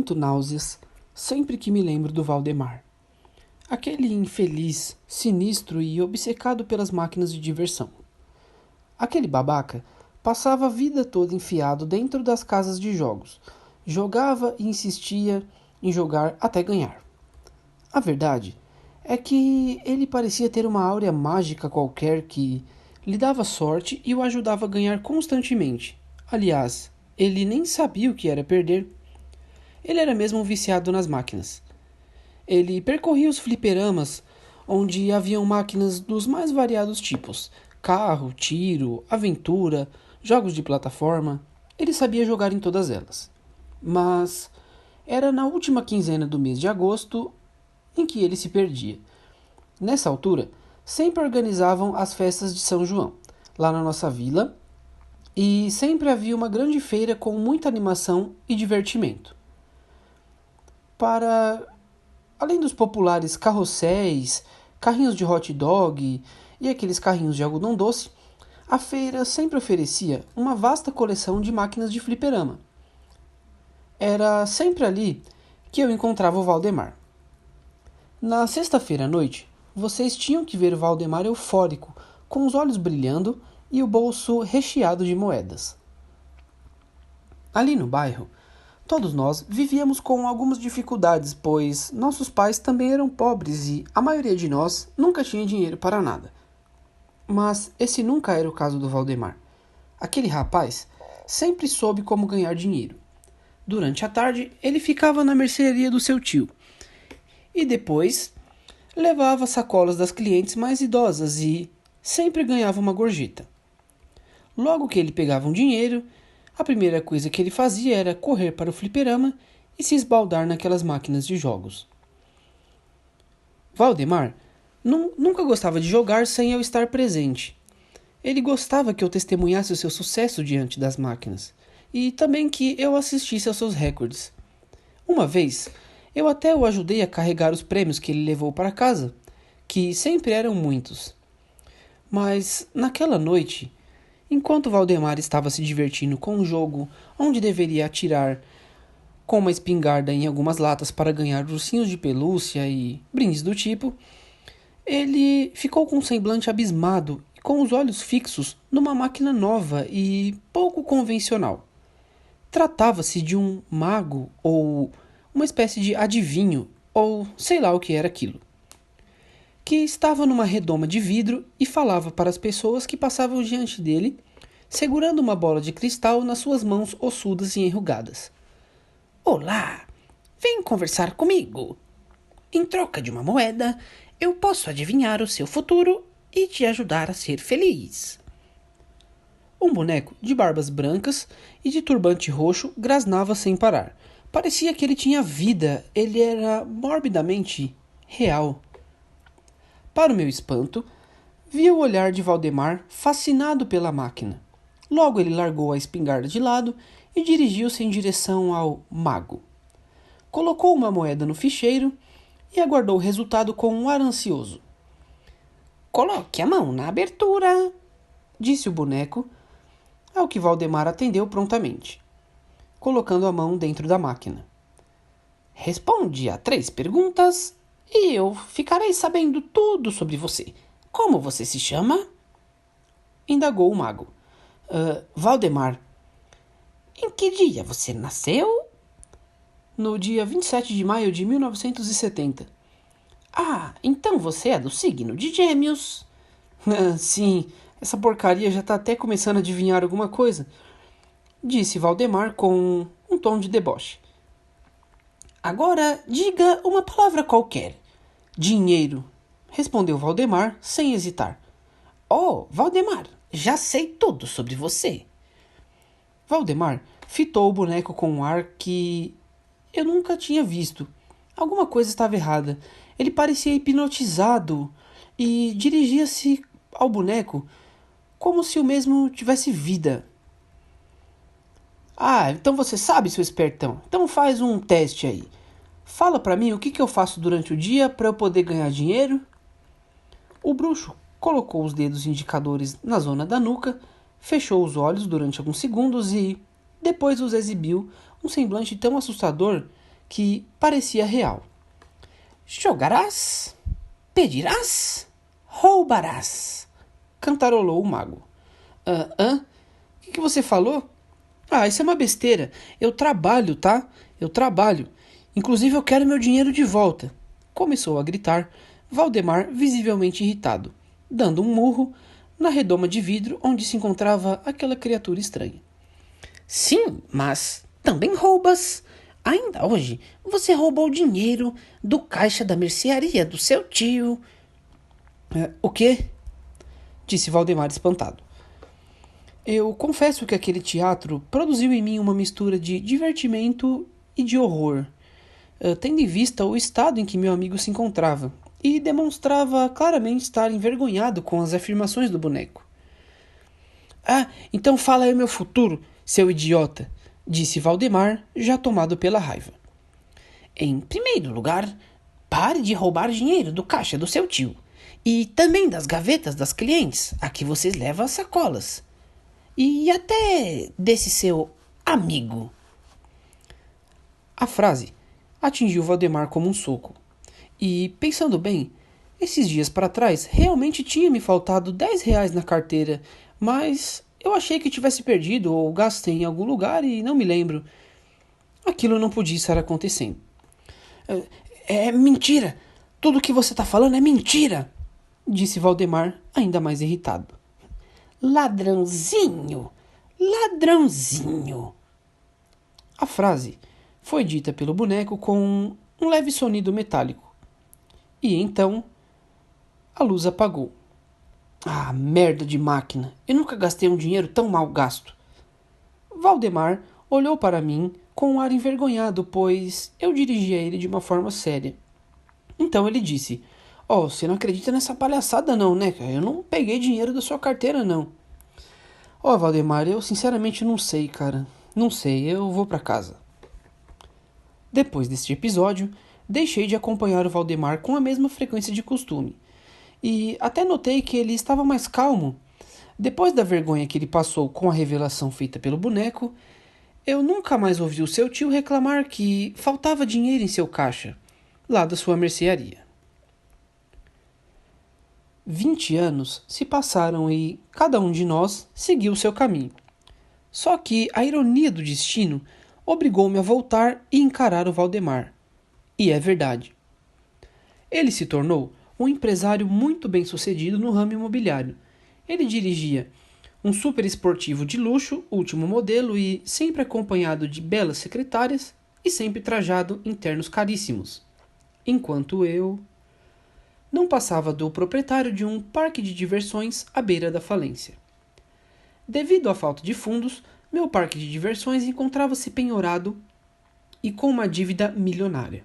sinto náuseas sempre que me lembro do Valdemar. Aquele infeliz, sinistro e obcecado pelas máquinas de diversão. Aquele babaca passava a vida toda enfiado dentro das casas de jogos. Jogava e insistia em jogar até ganhar. A verdade é que ele parecia ter uma áurea mágica qualquer que lhe dava sorte e o ajudava a ganhar constantemente. Aliás, ele nem sabia o que era perder. Ele era mesmo um viciado nas máquinas. Ele percorria os fliperamas, onde haviam máquinas dos mais variados tipos: carro, tiro, aventura, jogos de plataforma. Ele sabia jogar em todas elas. Mas era na última quinzena do mês de agosto em que ele se perdia. Nessa altura, sempre organizavam as festas de São João, lá na nossa vila, e sempre havia uma grande feira com muita animação e divertimento. Além dos populares carrosséis, carrinhos de hot dog e aqueles carrinhos de algodão doce, a feira sempre oferecia uma vasta coleção de máquinas de fliperama. Era sempre ali que eu encontrava o Valdemar. Na sexta-feira à noite, vocês tinham que ver o Valdemar eufórico, com os olhos brilhando e o bolso recheado de moedas. Ali no bairro, todos nós vivíamos com algumas dificuldades, pois nossos pais também eram pobres e a maioria de nós nunca tinha dinheiro para nada. Mas esse nunca era o caso do Valdemar. Aquele rapaz sempre soube como ganhar dinheiro. Durante a tarde, ele ficava na mercearia do seu tio e depois levava sacolas das clientes mais idosas e sempre ganhava uma gorjeta. Logo que ele pegava um dinheiro, a primeira coisa que ele fazia era correr para o fliperama e se esbaldar naquelas máquinas de jogos. Valdemar nunca gostava de jogar sem eu estar presente. Ele gostava que eu testemunhasse o seu sucesso diante das máquinas e também que eu assistisse aos seus recordes. Uma vez, eu até o ajudei a carregar os prêmios que ele levou para casa, que sempre eram muitos. Mas, naquela noite, enquanto Valdemar estava se divertindo com um jogo onde deveria atirar com uma espingarda em algumas latas para ganhar ursinhos de pelúcia e brindes do tipo, ele ficou com um semblante abismado e com os olhos fixos numa máquina nova e pouco convencional. Tratava-se de um mago ou uma espécie de adivinho, ou sei lá o que era aquilo, que estava numa redoma de vidro e falava para as pessoas que passavam diante dele, segurando uma bola de cristal nas suas mãos ossudas e enrugadas. Olá, vem conversar comigo. Em troca de uma moeda, eu posso adivinhar o seu futuro e te ajudar a ser feliz. Um boneco de barbas brancas e de turbante roxo grasnava sem parar. Parecia que ele tinha vida, ele era morbidamente real. Para o meu espanto, vi o olhar de Valdemar fascinado pela máquina. Logo ele largou a espingarda de lado e dirigiu-se em direção ao mago. Colocou uma moeda no ficheiro e aguardou o resultado com um ar ansioso. Coloque a mão na abertura, disse o boneco, ao que Valdemar atendeu prontamente, colocando a mão dentro da máquina. Responde a 3 perguntas e eu ficarei sabendo tudo sobre você. Como você se chama? Indagou o mago. Valdemar. Em que dia você nasceu? No dia 27 de maio de 1970. Ah, então você é do signo de Gêmeos. Sim, essa porcaria já está até começando a adivinhar alguma coisa, disse Valdemar com um tom de deboche. Agora diga uma palavra qualquer. Dinheiro, respondeu Valdemar sem hesitar. Oh, Valdemar, já sei tudo sobre você. Valdemar fitou o boneco com um ar que eu nunca tinha visto. Alguma coisa estava errada. Ele parecia hipnotizado e dirigia-se ao boneco como se o mesmo tivesse vida. Ah, então você sabe, seu espertão. Então faz um teste aí. Fala pra mim o que eu faço durante o dia para eu poder ganhar dinheiro. O bruxo colocou os dedos indicadores na zona da nuca, fechou os olhos durante alguns segundos e depois os exibiu um semblante tão assustador que parecia real. Jogarás, pedirás, roubarás, cantarolou o mago. O que você falou? Isso é uma besteira. Eu trabalho, tá? Eu trabalho. Inclusive eu quero meu dinheiro de volta. Começou a gritar Valdemar, visivelmente irritado, dando um murro na redoma de vidro onde se encontrava aquela criatura estranha. Sim, mas também roubas. Ainda hoje, você roubou dinheiro do caixa da mercearia do seu tio. O quê? Disse Valdemar espantado. Eu confesso que aquele teatro produziu em mim uma mistura de divertimento e de horror, tendo em vista o estado em que meu amigo se encontrava, e demonstrava claramente estar envergonhado com as afirmações do boneco. Então fala aí meu futuro, seu idiota, disse Valdemar, já tomado pela raiva. Em primeiro lugar, pare de roubar dinheiro do caixa do seu tio, e também das gavetas das clientes, a que vocês levam as sacolas. E até desse seu amigo. A frase atingiu Valdemar como um soco. E, pensando bem, esses dias para trás realmente tinha me faltado R$10 na carteira, mas eu achei que tivesse perdido ou gastei em algum lugar e não me lembro. Aquilo não podia estar acontecendo. É mentira! Tudo o que você está falando é mentira! Disse Valdemar, ainda mais irritado. Ladrãozinho! Ladrãozinho! A frase foi dita pelo boneco com um leve sonido metálico. E então a luz apagou. Merda de máquina! Eu nunca gastei um dinheiro tão mal gasto. Valdemar olhou para mim com um ar envergonhado, pois eu dirigia ele de uma forma séria. Então ele disse: você não acredita nessa palhaçada não, né? Eu não peguei dinheiro da sua carteira, não. Valdemar, eu sinceramente não sei, cara. Não sei, eu vou pra casa. Depois deste episódio, deixei de acompanhar o Valdemar com a mesma frequência de costume. E até notei que ele estava mais calmo. Depois da vergonha que ele passou com a revelação feita pelo boneco, eu nunca mais ouvi o seu tio reclamar que faltava dinheiro em seu caixa, lá da sua mercearia. 20 anos se passaram e cada um de nós seguiu o seu caminho. Só que a ironia do destino obrigou-me a voltar e encarar o Valdemar. E é verdade. Ele se tornou um empresário muito bem-sucedido no ramo imobiliário. Ele dirigia um super esportivo de luxo, último modelo e sempre acompanhado de belas secretárias e sempre trajado em ternos caríssimos. Enquanto eu não passava do proprietário de um parque de diversões à beira da falência. Devido à falta de fundos, meu parque de diversões encontrava-se penhorado e com uma dívida milionária.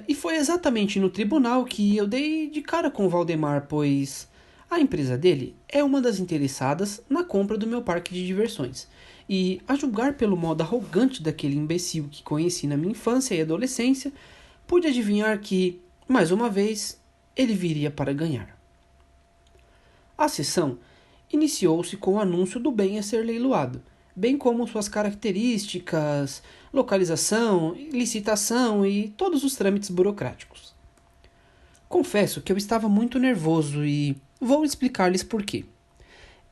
E foi exatamente no tribunal que eu dei de cara com o Valdemar, pois a empresa dele é uma das interessadas na compra do meu parque de diversões. E, a julgar pelo modo arrogante daquele imbecil que conheci na minha infância e adolescência, pude adivinhar que, mais uma vez, ele viria para ganhar. A sessão iniciou-se com o anúncio do bem a ser leiloado, bem como suas características, localização, licitação e todos os trâmites burocráticos. Confesso que eu estava muito nervoso e vou explicar-lhes por quê.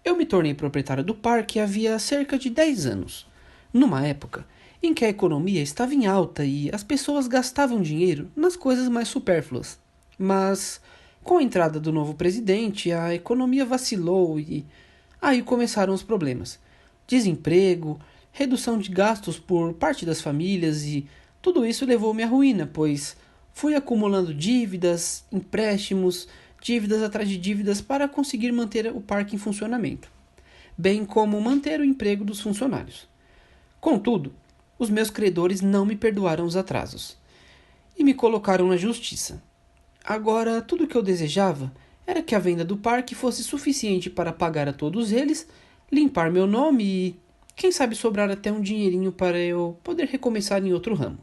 Eu me tornei proprietário do parque havia cerca de 10 anos, numa época em que a economia estava em alta e as pessoas gastavam dinheiro nas coisas mais supérfluas. Mas, com a entrada do novo presidente, a economia vacilou e aí começaram os problemas. Desemprego, redução de gastos por parte das famílias e tudo isso levou-me à ruína, pois fui acumulando dívidas, empréstimos, dívidas atrás de dívidas para conseguir manter o parque em funcionamento, bem como manter o emprego dos funcionários. Contudo, os meus credores não me perdoaram os atrasos e me colocaram na justiça. Agora, tudo o que eu desejava era que a venda do parque fosse suficiente para pagar a todos eles, limpar meu nome e, quem sabe, sobrar até um dinheirinho para eu poder recomeçar em outro ramo.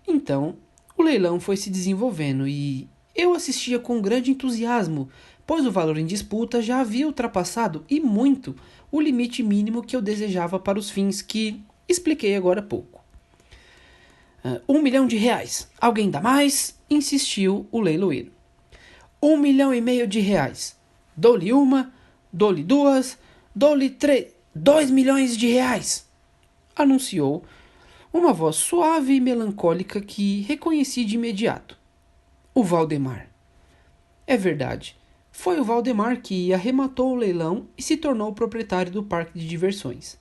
Então, o leilão foi se desenvolvendo e eu assistia com grande entusiasmo, pois o valor em disputa já havia ultrapassado, e muito, o limite mínimo que eu desejava para os fins que Expliquei agora há pouco. 1 milhão de reais. Alguém dá mais? Insistiu o leiloeiro. 1,5 milhão de reais. Dou-lhe uma, dou-lhe duas, dou-lhe 2 milhões de reais. Anunciou uma voz suave e melancólica que reconheci de imediato. O Valdemar. É verdade. Foi o Valdemar que arrematou o leilão e se tornou o proprietário do parque de diversões.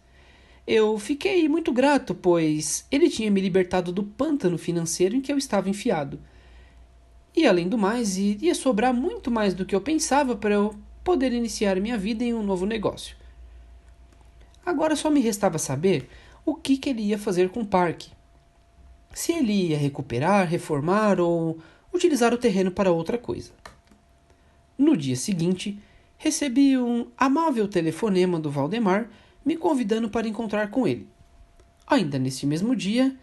Eu fiquei muito grato, pois ele tinha me libertado do pântano financeiro em que eu estava enfiado. E, além do mais, iria sobrar muito mais do que eu pensava para eu poder iniciar minha vida em um novo negócio. Agora só me restava saber o que ele ia fazer com o parque. Se ele ia recuperar, reformar ou utilizar o terreno para outra coisa. No dia seguinte, recebi um amável telefonema do Valdemar me convidando para encontrar com ele. Ainda nesse mesmo dia,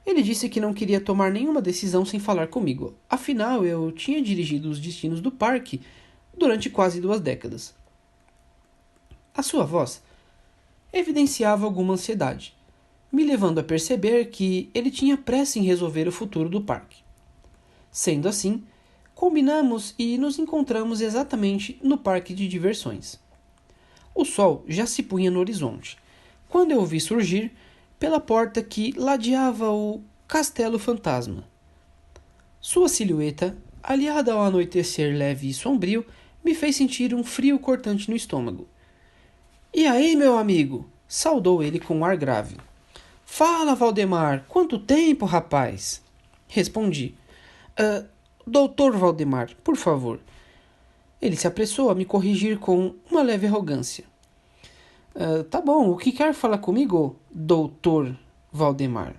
ele disse que não queria tomar nenhuma decisão sem falar comigo, afinal eu tinha dirigido os destinos do parque durante quase 2 décadas. A sua voz evidenciava alguma ansiedade, me levando a perceber que ele tinha pressa em resolver o futuro do parque. Sendo assim, combinamos e nos encontramos exatamente no parque de diversões. O sol já se punha no horizonte, quando eu o vi surgir pela porta que ladeava o Castelo Fantasma. Sua silhueta, aliada ao anoitecer leve e sombrio, me fez sentir um frio cortante no estômago. E aí, meu amigo? Saudou ele com um ar grave. Fala, Valdemar, quanto tempo, rapaz? Respondi. Doutor Valdemar, por favor. Ele se apressou a me corrigir com uma leve arrogância. Tá bom, o que quer falar comigo, doutor Valdemar?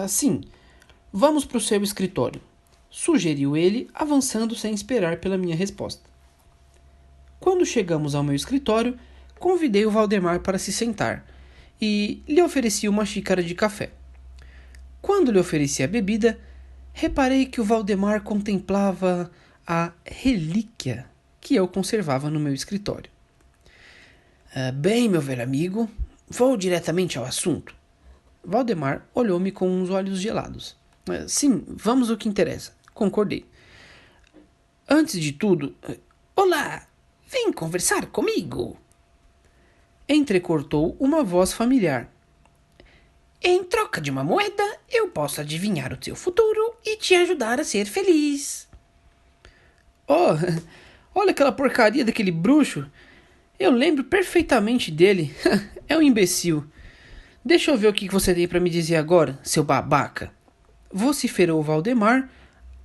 Sim, vamos para o seu escritório, sugeriu ele, avançando sem esperar pela minha resposta. Quando chegamos ao meu escritório, convidei o Valdemar para se sentar e lhe ofereci uma xícara de café. Quando lhe ofereci a bebida, reparei que o Valdemar contemplava a relíquia que eu conservava no meu escritório. Bem, meu velho amigo, vou diretamente ao assunto. Valdemar olhou-me com uns olhos gelados. Sim, vamos ao que interessa, concordei. Antes de tudo, olá, vem conversar comigo. Entrecortou uma voz familiar. Em troca de uma moeda, eu posso adivinhar o seu futuro e te ajudar a ser feliz. Oh, olha aquela porcaria daquele bruxo. Eu lembro perfeitamente dele. É um imbecil. Deixa eu ver o que você tem para me dizer agora, seu babaca. Vociferou Valdemar,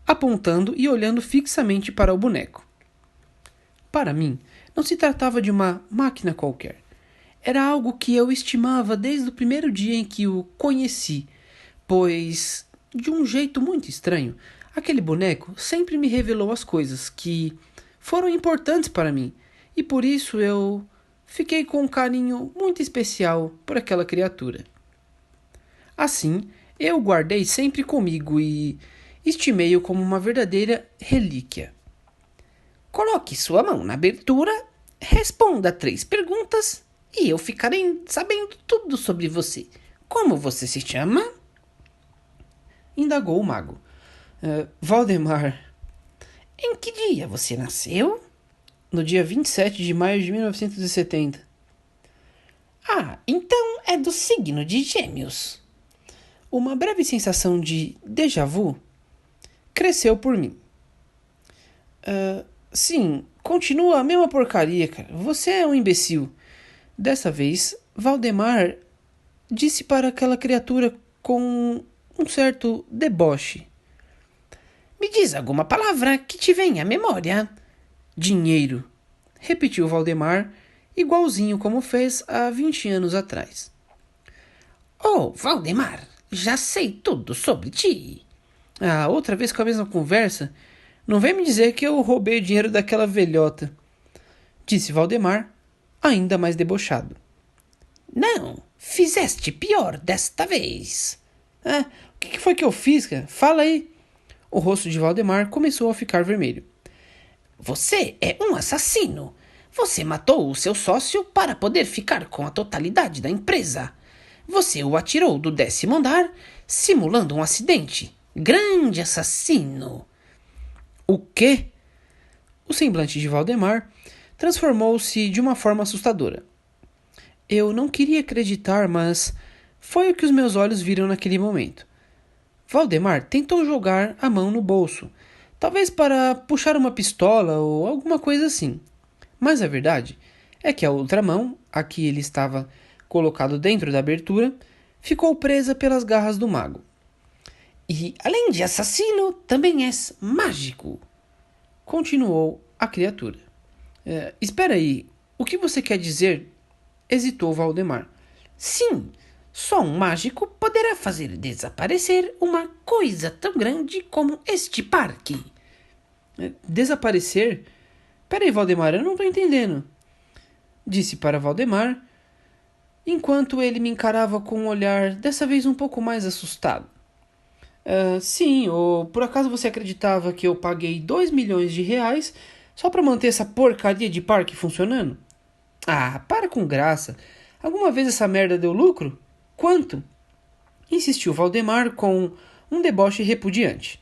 apontando e olhando fixamente para o boneco. Para mim, não se tratava de uma máquina qualquer. Era algo que eu estimava desde o primeiro dia em que o conheci, pois, de um jeito muito estranho, aquele boneco sempre me revelou as coisas que foram importantes para mim, e por isso eu fiquei com um carinho muito especial por aquela criatura. Assim, eu o guardei sempre comigo e estimei-o como uma verdadeira relíquia. Coloque sua mão na abertura, responda 3 perguntas e eu ficarei sabendo tudo sobre você. Como você se chama? Indagou o mago. Valdemar. Em que dia você nasceu? No dia 27 de maio de 1970. Então é do signo de Gêmeos. Uma breve sensação de déjà vu cresceu por mim. Sim, continua a mesma porcaria, cara. Você é um imbecil. Dessa vez, Valdemar disse para aquela criatura com um certo deboche. Me diz alguma palavra que te venha à memória. Dinheiro, repetiu Valdemar, igualzinho como fez há 20 anos atrás. Oh, Valdemar, já sei tudo sobre ti. Outra vez com a mesma conversa? Não vem me dizer que eu roubei o dinheiro daquela velhota, disse Valdemar, ainda mais debochado. Não, fizeste pior desta vez. O que foi que eu fiz, cara? Fala aí. O rosto de Valdemar começou a ficar vermelho. Você é um assassino. Você matou o seu sócio para poder ficar com a totalidade da empresa. Você o atirou do 10º andar, simulando um acidente. Grande assassino! O quê? O semblante de Valdemar transformou-se de uma forma assustadora. Eu não queria acreditar, mas foi o que os meus olhos viram naquele momento. Valdemar tentou jogar a mão no bolso, talvez para puxar uma pistola ou alguma coisa assim. Mas a verdade é que a outra mão, a que ele estava colocado dentro da abertura, ficou presa pelas garras do mago. E, além de assassino, também és mágico, continuou a criatura. Espera aí, o que você quer dizer? Hesitou Valdemar. Sim, só um mágico poderá fazer desaparecer uma coisa tão grande como este parque. Desaparecer? Peraí, Valdemar, eu não estou entendendo. Disse para Valdemar, enquanto ele me encarava com um olhar dessa vez um pouco mais assustado. Sim, ou por acaso você acreditava que eu paguei 2 milhões de reais só para manter essa porcaria de parque funcionando? Ah, para com graça. Alguma vez essa merda deu lucro? Quanto? Insistiu Valdemar com um deboche repudiante.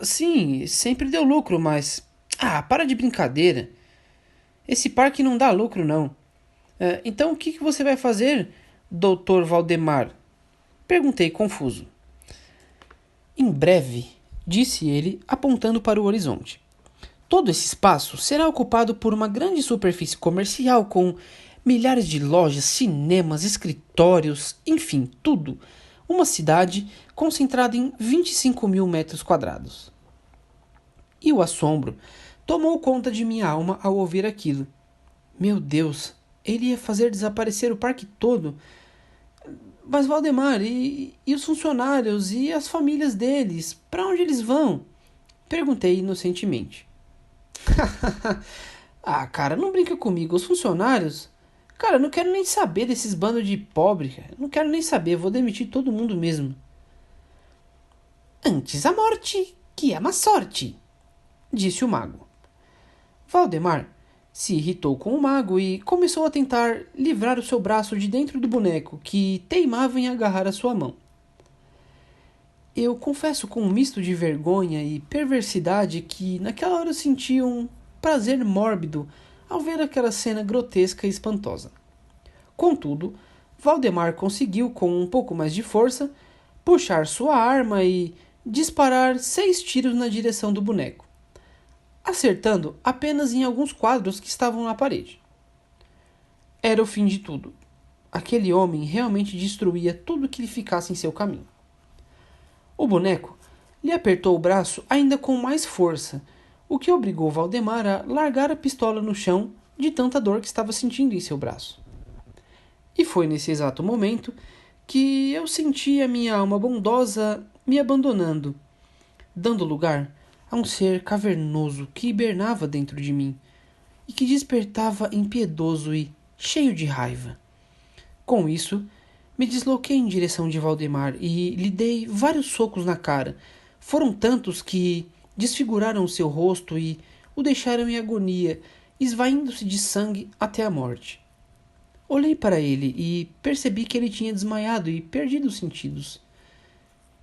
Sim, sempre deu lucro, mas... para de brincadeira. Esse parque não dá lucro, não. Então o que você vai fazer, doutor Valdemar? Perguntei confuso. Em breve, disse ele, apontando para o horizonte. Todo esse espaço será ocupado por uma grande superfície comercial com milhares de lojas, cinemas, escritórios, enfim, tudo. Uma cidade concentrada em 25 mil metros quadrados. E o assombro tomou conta de minha alma ao ouvir aquilo. Meu Deus, ele ia fazer desaparecer o parque todo. Mas Valdemar, e os funcionários e as famílias deles? Para onde eles vão? Perguntei inocentemente. Cara, não brinca comigo. Os funcionários? Cara, eu não quero nem saber desses bandos de pobre. Cara. Não quero nem saber. Vou demitir todo mundo mesmo. Antes a morte que a má sorte, disse o mago. Valdemar se irritou com o mago e começou a tentar livrar o seu braço de dentro do boneco, que teimava em agarrar a sua mão. Eu confesso com um misto de vergonha e perversidade que naquela hora eu senti um prazer mórbido ao ver aquela cena grotesca e espantosa. Contudo, Valdemar conseguiu, com um pouco mais de força, puxar sua arma e disparar 6 tiros na direção do boneco, acertando apenas em alguns quadros que estavam na parede. Era o fim de tudo. Aquele homem realmente destruía tudo que lhe ficasse em seu caminho. O boneco lhe apertou o braço ainda com mais força, o que obrigou Valdemar a largar a pistola no chão de tanta dor que estava sentindo em seu braço. E foi nesse exato momento que eu senti a minha alma bondosa me abandonando, dando lugar a um ser cavernoso que hibernava dentro de mim e que despertava impiedoso e cheio de raiva. Com isso, me desloquei em direção de Valdemar e lhe dei vários socos na cara. Foram tantos que desfiguraram o seu rosto e o deixaram em agonia, esvaindo-se de sangue até a morte. Olhei para ele e percebi que ele tinha desmaiado e perdido os sentidos.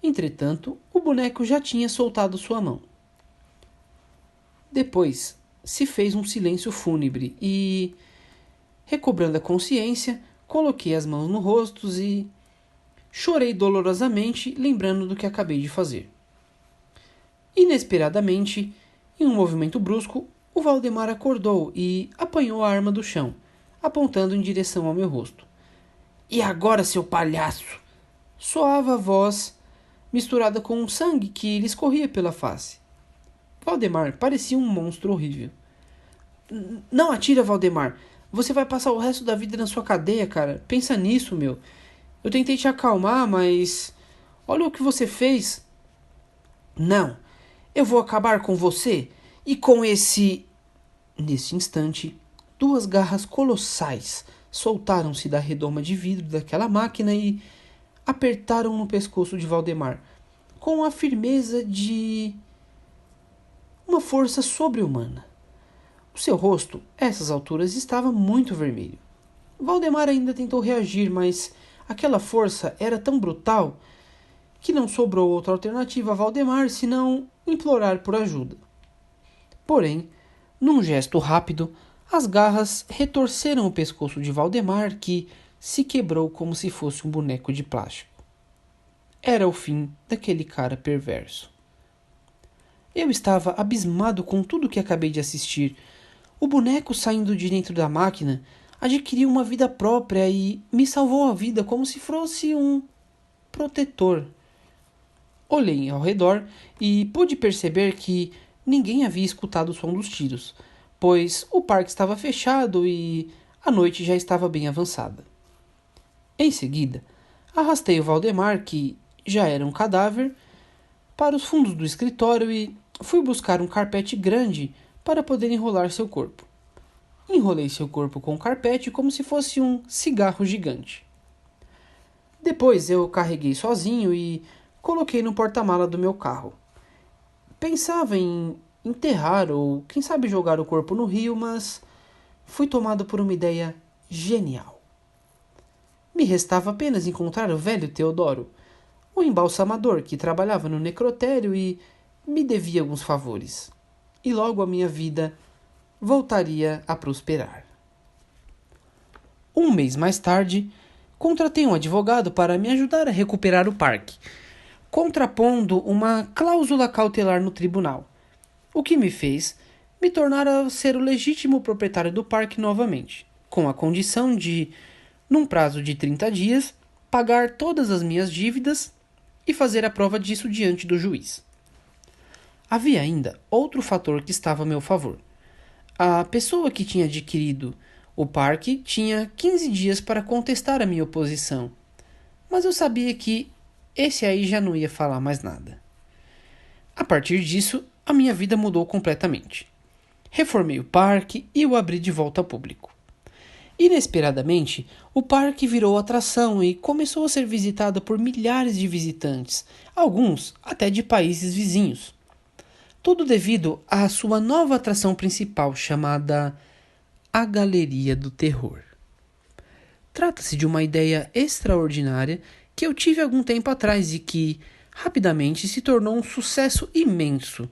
Entretanto, o boneco já tinha soltado sua mão. Depois se fez um silêncio fúnebre e, recobrando a consciência, coloquei as mãos no rosto e chorei dolorosamente, lembrando do que acabei de fazer. Inesperadamente, em um movimento brusco, o Valdemar acordou e apanhou a arma do chão, apontando em direção ao meu rosto. E agora, seu palhaço? Soava a voz, misturada com um sangue que lhe escorria pela face. Valdemar parecia um monstro horrível. Não atira, Valdemar. Você vai passar o resto da vida na sua cadeia, cara. Pensa nisso, meu. Eu tentei te acalmar, mas... olha o que você fez. Não. Eu vou acabar com você e com esse... Nesse instante, 2 garras colossais soltaram-se da redoma de vidro daquela máquina e apertaram no pescoço de Valdemar, com a firmeza de uma força sobre-humana. O seu rosto, a essas alturas, estava muito vermelho. Valdemar ainda tentou reagir, mas Aquela força era tão brutal que não sobrou outra alternativa a Valdemar senão implorar por ajuda. Porém, num gesto rápido, as garras retorceram o pescoço de Valdemar, que se quebrou como se fosse um boneco de plástico. Era o fim daquele cara perverso. Eu estava abismado com tudo que acabei de assistir. O boneco saindo de dentro da máquina adquiriu uma vida própria e me salvou a vida como se fosse um protetor. Olhei ao redor e pude perceber que ninguém havia escutado o som dos tiros, pois o parque estava fechado e a noite já estava bem avançada. Em seguida, arrastei o Valdemar, que já era um cadáver, para os fundos do escritório e fui buscar um carpete grande para poder enrolar seu corpo. Enrolei seu corpo com o carpete como se fosse um cigarro gigante. Depois eu carreguei sozinho e coloquei no porta-mala do meu carro. Pensava em enterrar ou, quem sabe, jogar o corpo no rio, mas fui tomado por uma ideia genial. Me restava apenas encontrar o velho Teodoro, o embalsamador que trabalhava no necrotério e me devia alguns favores. E logo a minha vida voltaria a prosperar. Um mês mais tarde, contratei um advogado para me ajudar a recuperar o parque, contrapondo uma cláusula cautelar no tribunal, o que me fez me tornar a ser o legítimo proprietário do parque novamente, com a condição de, num prazo de 30 dias, pagar todas as minhas dívidas e fazer a prova disso diante do juiz. Havia ainda outro fator que estava a meu favor. A pessoa que tinha adquirido o parque tinha 15 dias para contestar a minha oposição, mas eu sabia que esse aí já não ia falar mais nada. A partir disso, a minha vida mudou completamente. Reformei o parque e o abri de volta ao público. Inesperadamente, o parque virou atração e começou a ser visitado por milhares de visitantes, alguns até de países vizinhos. Tudo devido à sua nova atração principal, chamada a Galeria do Terror. Trata-se de uma ideia extraordinária que eu tive algum tempo atrás e que, rapidamente, se tornou um sucesso imenso.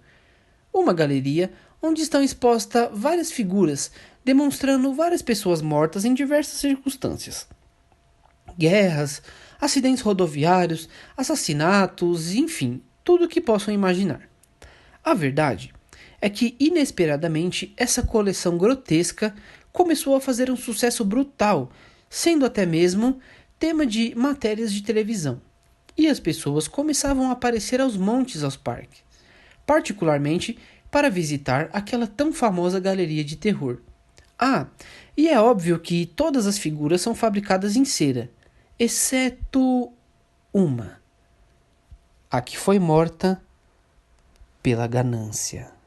Uma galeria onde estão expostas várias figuras, demonstrando várias pessoas mortas em diversas circunstâncias. Guerras, acidentes rodoviários, assassinatos, enfim, tudo o que possam imaginar. A verdade é que, inesperadamente, essa coleção grotesca começou a fazer um sucesso brutal, sendo até mesmo tema de matérias de televisão. E as pessoas começavam a aparecer aos montes aos parques, particularmente para visitar aquela tão famosa galeria de terror. Ah, e é óbvio que todas as figuras são fabricadas em cera, exceto uma, a que foi morta pela ganância.